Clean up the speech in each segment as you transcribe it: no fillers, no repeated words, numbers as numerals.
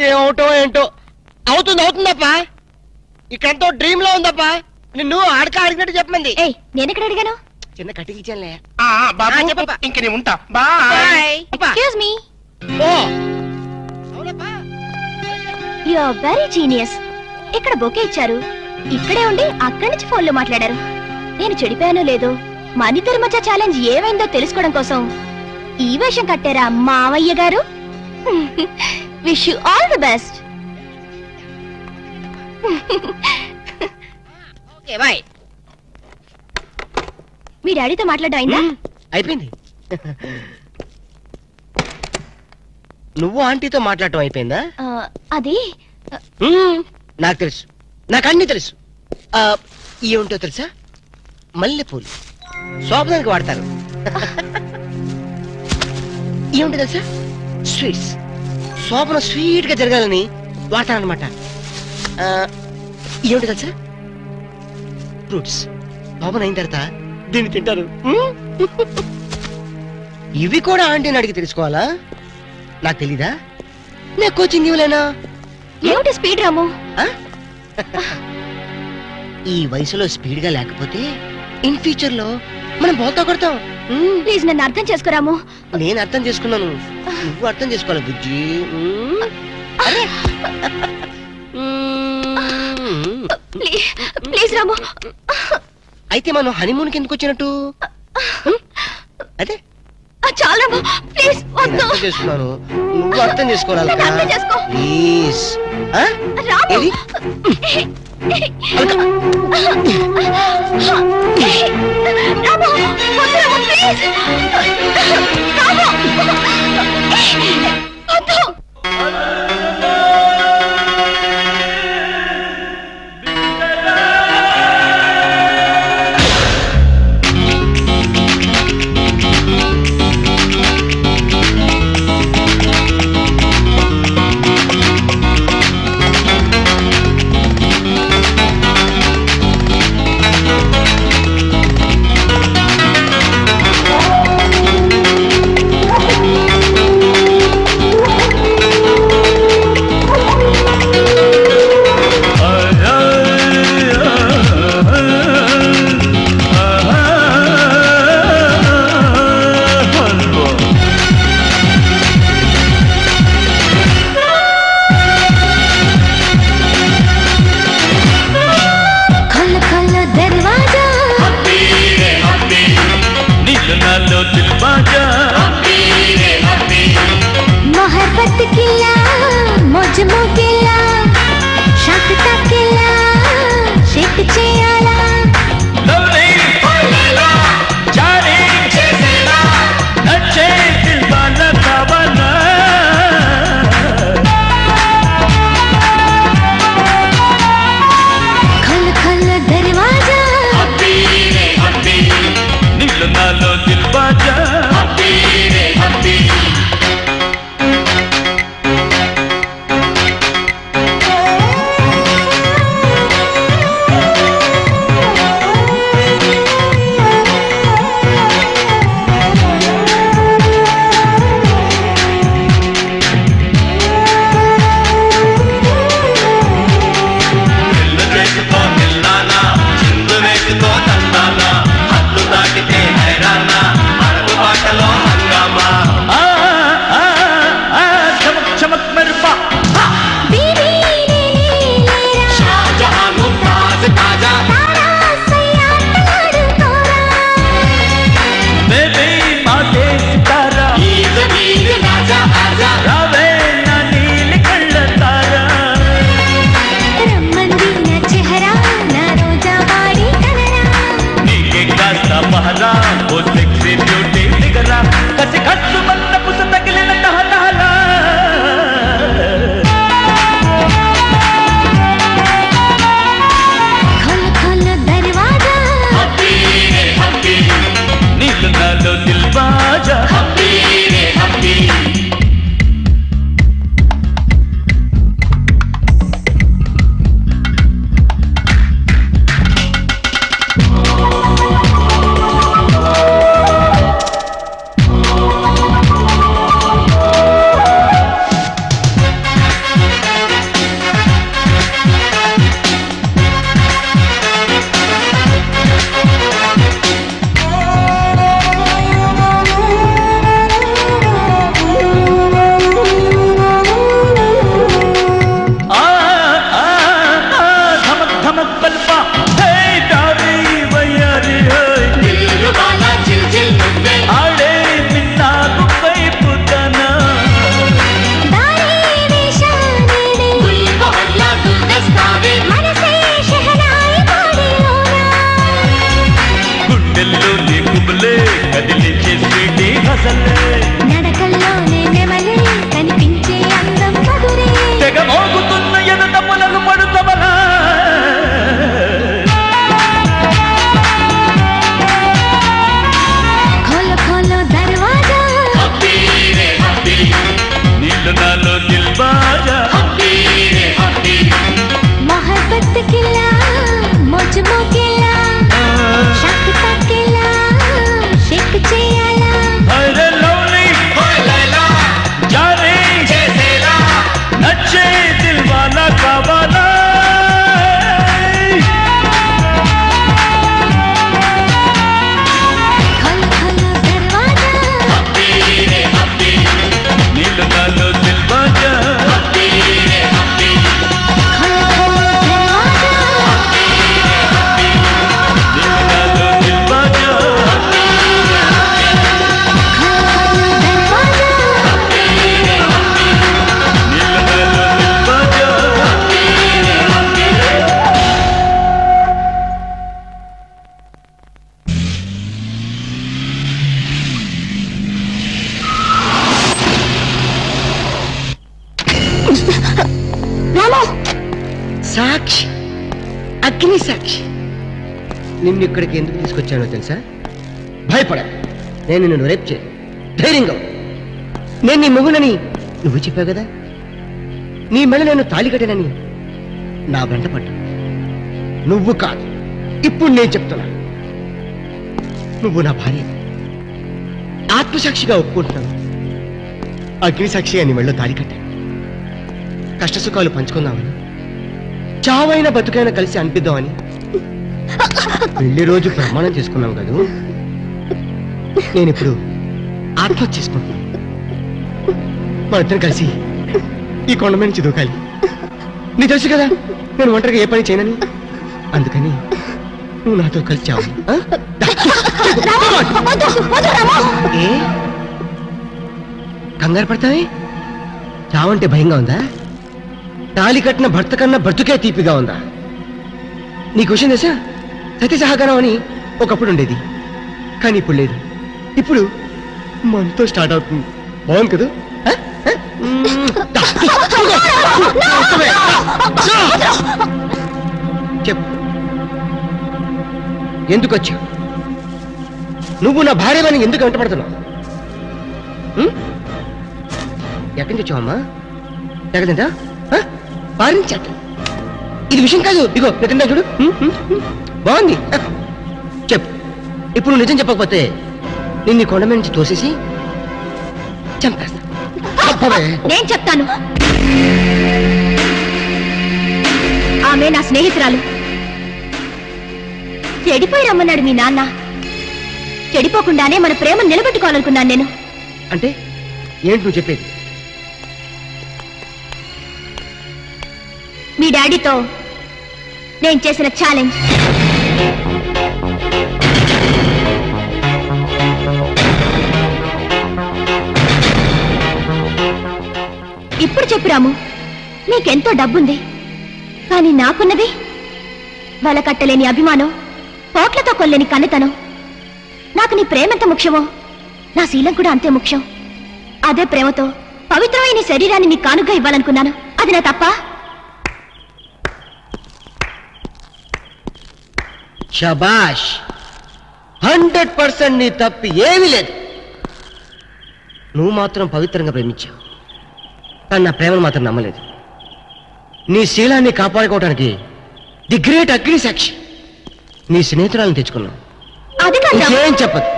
ఏమవుటో ఏంటో అవుతుందప్పా. ఇక్కడంతో డ్రీమ్ లో ఉందప్పా. నిన్ను అడిగినట్టు చెప్పమంది. నేను ఎక్కడ అడిగాను? చిన్న కటింగ్ ఇచ్చానులే. ఇంక నేను ఉంటా. Bye. Excuse me. You are very genius. ఇక్కడ బొకే ఇచ్చారు, ఇక్కడే ఉండి అక్కడి నుంచి ఫోన్లో మాట్లాడారు. నేను చెడిపోయానో లేదో, మన ఇద్దరి మధ్య ఛాలెంజ్ ఏమైందో తెలుసుకోవడం కోసం ఈ వేషం కట్టారా మావయ్య గారు? Wish you all the best. మీ డాడీతో మాట్లాడడం అయిందా? అయిపోయింది. నువ్వు ఆంటీతో మాట్లాడటం అయిపోయిందా? అది నాకు తెలుసు, నాకు అన్ని తెలుసు. ఏముంటో తెలుసా? మల్లెపూలు శోభనానికి వాడతారు. ఏముంటో తెలుసా? స్వీట్స్. శోభన స్వీట్ గా జరగాలని వాడతారనమాట. ఏమిటి తెలుసా? ఫ్రూట్స్. శోభన అయిన తర్వాత దీన్ని తింటారు. ఇవి కూడా ఆంటీని అడిగి తెలుసుకోవాలా? నాకు తెలీదా? నేను కోచింగ్ ఇవ్వలేనా? ఏమిటి స్పీడ్ రాము? ఈ వయసులో స్పీడ్ గా లేకపోతే ఇన్ ఫ్యూచర్ లో మనం బోల్తా కొడతాం. ప్లీజ్ నన్ను అర్థం చేసుకోరాము. నేను అర్థం చేసుకున్నాను, నువ్వు అర్థం చేసుకోవాలి బుజ్జి. ప్లీజ్ రాము. అయితే మనం హనీమూన్ కి ఎందుకు వచ్చినట్టు? అదే చాలా ప్లీజ్ అర్థం చేసుకున్నాను, నువ్వు అర్థం చేసుకోవాలి. ప్లీజ్ రాము. సాక్షి, అగ్ని సాక్షి. నిన్ను ఇక్కడికి ఎందుకు తీసుకొచ్చానో తెలుసా? భయపడ, నేను నిన్ను రేపు చేయను. ధైర్యంగా ఉండు. నేను నీ మొగునని నువ్వు చెప్పావు కదా. నీ మెడ నేను తాళి కట్టానని నా వెంట పడ్డా. నువ్వు కాదు, ఇప్పుడు నేను చెప్తున్నా. నువ్వు నా భార్య. ఆత్మసాక్షిగా ఒప్పుకుంటున్నాను. అగ్ని సాక్షిగా నీ మెడలో తాళి కట్టాను. కష్టసుఖాలు పంచుకుందామని, చావైన బతుకైనా కలిసి అనిపిద్దామని పెళ్లి రోజు ప్రమాణం చేసుకున్నాం కదా. నేను ఇప్పుడు ఆత్మహత్య చేసుకుంటున్నాను. మన ఇద్దరం కలిసి ఈ కొండ మీద నుంచి దూకాలి. నీకు తెలుసు కదా నేను ఒంటరిగా ఏ పని చేయనని. అందుకని నువ్వు నాతో కలిసి చావు. ఏ కంగారు పడతావే? చావంటే భయంగా ఉందా? తాళి కట్టిన భర్త కన్నా బ్రతుకే తీపిగా ఉందా? నీకు విషయం తెలుసా? సతీ సహకారం అని ఒకప్పుడు ఉండేది, కానీ ఇప్పుడు లేదు. ఇప్పుడు మనతో స్టార్ట్ అవుతుంది. బాగుంది కదా? చెప్పు, ఎందుకు వచ్చావు? నువ్వు నా భార్యని ఎందుకు వెంటపడుతున్నావు? ఎక్కడి నుంచి వచ్చావమ్మా? ఎక్కడిందా? పారించట. ఇది విషయం కాదు. ఇగో నిజంగా చూడు, బాగుంది. చెప్పు, ఇప్పుడు నువ్వు నిజం చెప్పకపోతే నిన్ను కొండ మీద నుంచి తోసేసి చంపేస్తా. నేను చెప్తాను. ఆమె నా స్నేహితురాలు. చెడిపోయి రమ్మన్నాడు మీ నాన్న. చెడిపోకుండానే మన ప్రేమ నిలబెట్టుకోవాలనుకున్నాను నేను. అంటే ఏంటి నువ్వు చెప్పేది? మీ డాడీతో నేను చేసిన ఛాలెంజ్. ఇప్పుడు చెప్పు రాము, నీకెంతో డబ్బుంది, కానీ నాకున్నది వల కట్టలేని అభిమానం, పోట్లతో కొల్లేని కన్నెతనం. నాకు నీ ప్రేమెంత ముఖ్యమో నా శీలం కూడా అంతే ముఖ్యం. అదే ప్రేమతో పవిత్రమైన శరీరాన్ని నీ కానుగా ఇవ్వాలనుకున్నాను. అది నా తప్ప? శబాష్, 100% నీ తప్పి ఏమీ లేదు. నువ్వు మాత్రం పవిత్రంగా ప్రేమించావు, కానీ నా ప్రేమను మాత్రం నమ్మలేదు. నీ శీలాన్ని కాపాడుకోవడానికి ది గ్రేట్ అగ్ని సాక్షి నీ స్నేహితురాలను తెచ్చుకున్నావు. అది కాదు. ఏం చెప్పదు.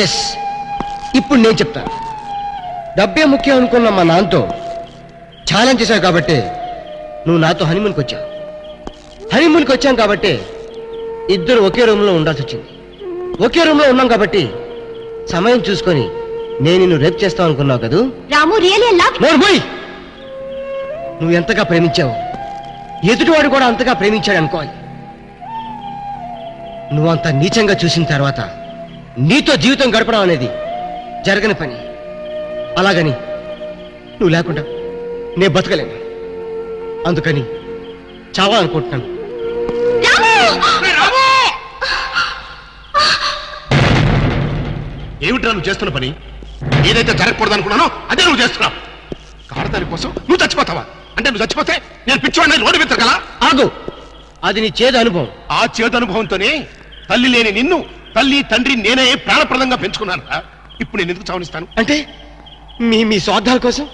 ఎస్, ఇప్పుడు నేను చెప్తాను. డబ్బే ముఖ్యం అనుకున్న మా నాన్నతో ఛాలెంజ్ చేశావు కాబట్టి నువ్వు నాతో హనీమూన్కి వచ్చావు. హనీమూన్కి వచ్చాం కాబట్టి ఇద్దరు ఒకే రూమ్లో ఉండాల్సి వచ్చింది. ఒకే రూమ్లో ఉన్నాం కాబట్టి సమయం చూసుకొని నేను నిన్ను రేపు చేస్తావు అనుకున్నావు కదా. రాము రియల్లీ లవ్. నోర్మోయ్, నువ్వు ఎంతగా ప్రేమించావు ఎదుటివాడు కూడా అంతగా ప్రేమించాడు అనుకోవాలి. నువ్వు అంత నీచంగా చూసిన తర్వాత నీతో జీవితం గడపడం అనేది జరగని పని. అలాగని నువ్వు లేకుండా నేను బతకలేను. అందుకని చావాలనుకుంటున్నాను. ఏమిట్రా నువ్వు చేస్తున్న పని? ఏదైతే జరగకూడదు అనుకున్నానో అదే నువ్వు చేస్తున్నావు. కాడదాని కోసం నువ్వు చచ్చిపోతావా? అంటే నువ్వు చచ్చిపోతే నేను పిచ్చివాడిని రోడ్డు మీద కదా. ఆగు, అది నీ చేదు అనుభవం. ఆ చేదు అనుభవంతోనే తల్లి లేని నిన్ను తల్లి తండ్రి నేనే ప్రాణప్రదంగా పెంచుకున్నాను. ఇప్పుడు నేను ఎందుకు చావనిస్తాను? అంటే మీ మీ స్వార్థాల కోసం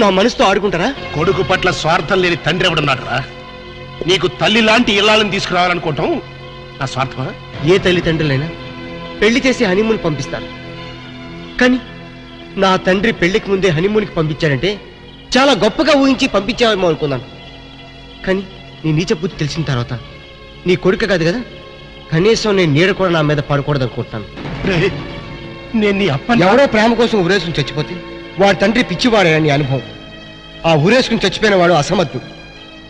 నా మనసుతో ఆడుకుంటారా? కొడుకు పట్ల స్వార్థం లేని తండ్రి ఎవడున్నాడు రా? నీకు తల్లి లాంటి ఇల్లాలను తీసుకురావాలనుకోవటం నా స్వార్థమా? ఏ తల్లిదండ్రులైనా పెళ్లి చేసి హనీమూన్ పంపిస్తారు, కానీ నా తండ్రి పెళ్లికి ముందే హనీమూన్కి పంపించాడంటే చాలా గొప్పగా ఊహించి పంపించావేమో అనుకున్నాను. కానీ నీ నీచ బుద్ధి తెలిసిన తర్వాత నీ కొడుకు కాదు కదా, కనీసం నేను నీడ కూడా నా మీద పడకూడదు అనుకుంటున్నాను. నేను నీ అప్ప ఎవడో ప్రేమ కోసం ఊరేసుకుని చచ్చిపోతే వాడి తండ్రి పిచ్చివాడని అనుభవం. ఆ ఊరేసుకుని చచ్చిపోయిన వాడు అసమర్థుడు.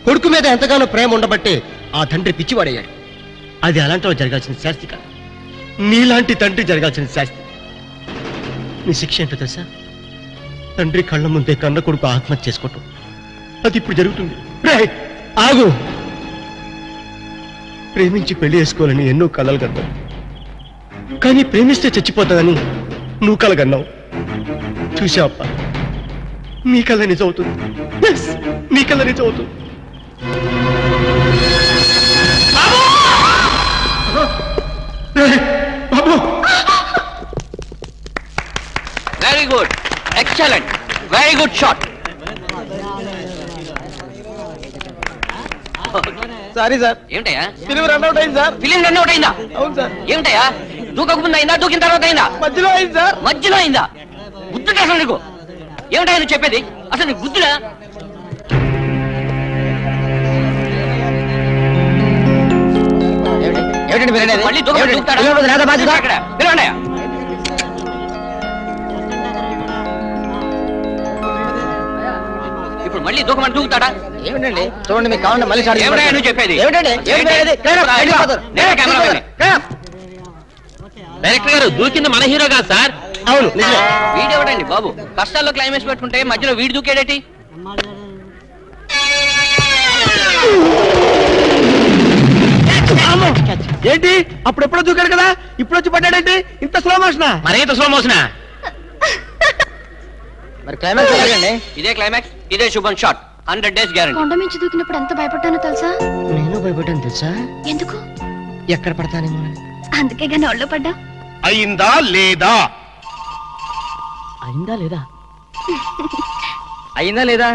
కొడుకు మీద ఎంతగానో ప్రేమ ఉండబట్టే ఆ తండ్రి పిచ్చివాడయ్యాడు. అది అలాంటి వాడు జరగాల్సిన శాస్తి కాదు, నీలాంటి తండ్రి జరగాల్సిన శాస్తి. నీ శిక్ష ఏంటో తెలుసా? తండ్రి కళ్ళ ముందే కన్న కొడుకు ఆత్మహత్య చేసుకోవటం. అది ఇప్పుడు జరుగుతుంది. ఆగు, ప్రేమించి పెళ్లి చేసుకోవాలని ఎన్నో కలలు కన్నావు, కానీ ప్రేమిస్తే చచ్చిపోతాదని నువ్వు కలగన్నావు. చూసావప్ప, నీ కళ నిజం అవుతుంది. నీ కళ నిజం అవుతుంది. బాబు very good, excellent, very good shot. Sorry sir, ఏమిటయ్యా ఫిలిం రన్అట్ అయింది సార్. ఫిలిం రన్ అవుట్ అయిందా? అవును సార్. ఏమిటయ్యా దూకక ముందు అయిందా, దూకిన తర్వాత అయిందా? మధ్యలో అయింది సార్. మధ్యలో అయిందా? బుద్ధుడు అసలు నీకు ఏమిటయ్యా నువ్వు చెప్పేది? అసలు నీకు బుద్ధుడా? మళ్ళీ దూకుతాడా? అక్కడ పిలవండియా. ఇప్పుడు మళ్ళీ దూకమని దూకుతాడా? ఏమిటండి చూడండి, మీకు కావాలంటే మళ్ళీ ఏమిటయ్యా నువ్వు చెప్పేది? ఏమిటండి డైరెక్టర్ గారు దూకింది మన హీరో కాదు సార్. అవును నిజమే. వీడెవడండి బాబు కష్టాల్లో క్లైమాక్స్ పెట్టుకుంటే మధ్యలో వీడు దూకేడేటి? ఏంటి అప్పుడెప్పుడో దూకాడు కదా, ఇప్పుడు వచ్చి పడ్డాడేంటి? ఇంత స్లో మోషనా? మరేంత స్లో మోషనా? మరి క్లైమాక్స్ ఎలాగండి? ఇదే క్లైమాక్స్, ఇదే శుభం షాట్, 100 days గ్యారెంటీ. కొండ మించి దూకినప్పుడు ఎంత భయపడ్డానో తెలుసా? నేను భయపడ్డాను తెలుసా? ఎందుకు? ఎక్కడ పడతానేమో. అందుకే గాని ఒళ్ళో పడ్డా. అయిందా లేదా? అయిందా లేదా? అయిందా లేదా?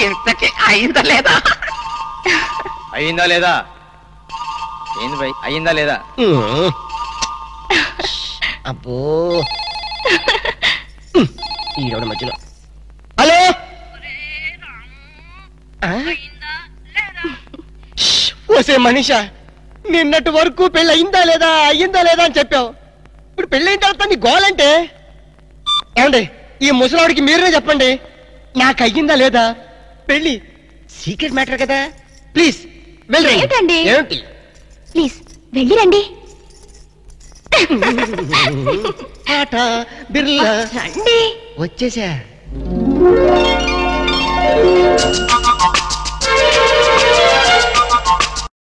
ఇంతకీ అయిందా లేదా? అయిందా లేదా? ఏంది భయ్, అయిందా లేదా? అబ్బో ఈరోడు మధ్యలో. హలో, ఓసే మనీషా, నిన్నటి వరకు పెళ్ళి అయిందా లేదా అయ్యిందా లేదా అని చెప్పావు. ఇప్పుడు పెళ్ళి అయిన తర్వాత నీ గోలంటే ఏమండి? ఈ ముసలాడికి మీరే చెప్పండి, నాకు అయ్యిందా లేదా పెళ్ళి. సీక్రెట్ మ్యాటర్ కదా, ప్లీజ్ ఏంటండి? ఏంటి ప్లీజ్ వెళ్ళిరండి. టాటా బిర్లా రండి. వచ్చేసా.